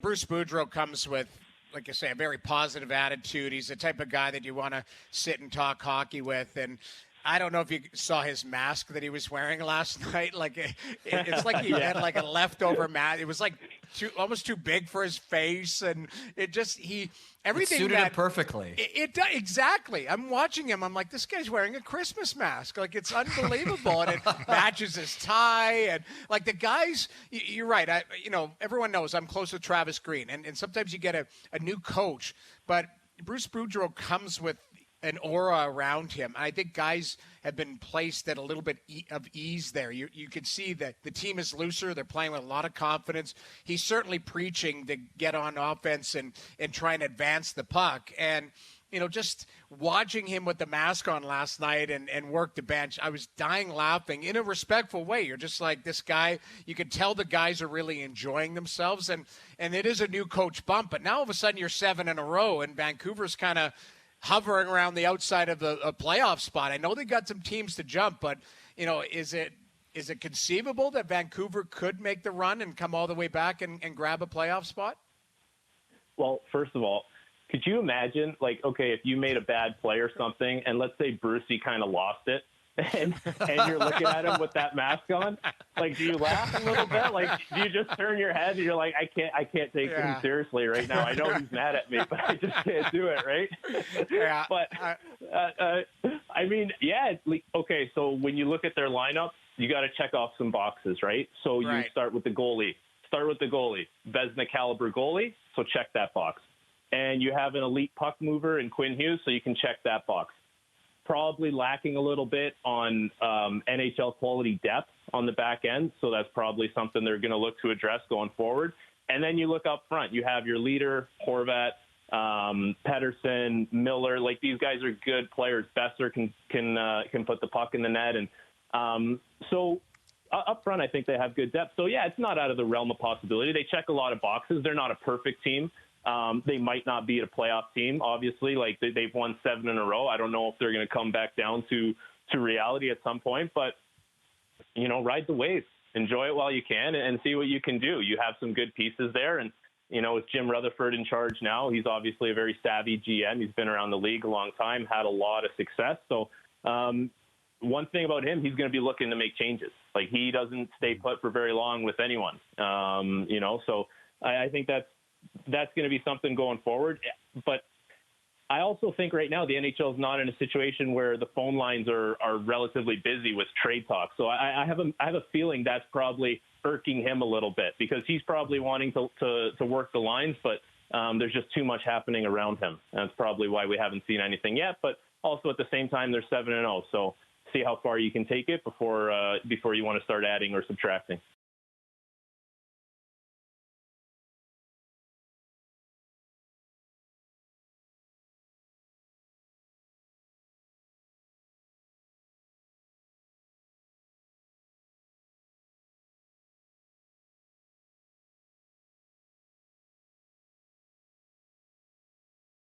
Bruce Boudreau comes with, like I say, a very positive attitude. He's the type of guy that you want to sit and talk hockey with. And I don't know if you saw his mask that he was wearing last night. Like it's like he had like a leftover mask. It was like almost too big for his face, and everything it suited it perfectly. It does exactly. I'm watching him. I'm like, this guy's wearing a Christmas mask. Like, it's unbelievable, and it matches his tie. And like the guys, you're right. Everyone knows I'm close with Travis Green, and sometimes you get a new coach, but Bruce Boudreau comes with an aura around him. I think guys have been placed at a little bit of ease there. You can see that the team is looser. They're playing with a lot of confidence. He's certainly preaching to get on offense and try and advance the puck. And, just watching him with the mask on last night and work the bench, I was dying laughing in a respectful way. You're just like, this guy, you can tell the guys are really enjoying themselves. And it is a new coach bump. But now all of a sudden you're 7 in a row, and Vancouver's kind of hovering around the outside of a playoff spot. I know they got some teams to jump, but is it conceivable that Vancouver could make the run and come all the way back and grab a playoff spot? Well, first of all, could you imagine, like, okay, if you made a bad play or something, and let's say Brucey kind of lost it, and you're looking at him with that mask on, like, do you laugh a little bit? Like, do you just turn your head and you're like, I can't take him seriously right now. I know he's mad at me, but I just can't do it, right? Yeah. But I mean, yeah. Okay, so when you look at their lineup, you got to check off some boxes, right? So you start with the goalie. Vezina caliber goalie, so check that box. And you have an elite puck mover in Quinn Hughes, so you can check that box. Probably lacking a little bit on NHL quality depth on the back end, so that's probably something they're going to look to address going forward. And then you look up front. You have your leader, Horvat, Pedersen, Miller. Like, these guys are good players. Besser can put the puck in the net, and so up front, I think they have good depth. So yeah, it's not out of the realm of possibility. They check a lot of boxes. They're not a perfect team. They might not be a playoff team, obviously. Like, they've won 7 in a row. I don't know if they're going to come back down to reality at some point, but, ride the wave. Enjoy it while you can and see what you can do. You have some good pieces there. And, with Jim Rutherford in charge now, he's obviously a very savvy GM. He's been around the league a long time, had a lot of success. So one thing about him, he's going to be looking to make changes. Like, he doesn't stay put for very long with anyone, so I think that's going to be something going forward. But I also think right now the NHL is not in a situation where the phone lines are relatively busy with trade talk. So I have a feeling that's probably irking him a little bit, because he's probably wanting to work the lines, but there's just too much happening around him. And that's probably why we haven't seen anything yet. But also at the same time, they're 7-0. So see how far you can take it before you want to start adding or subtracting.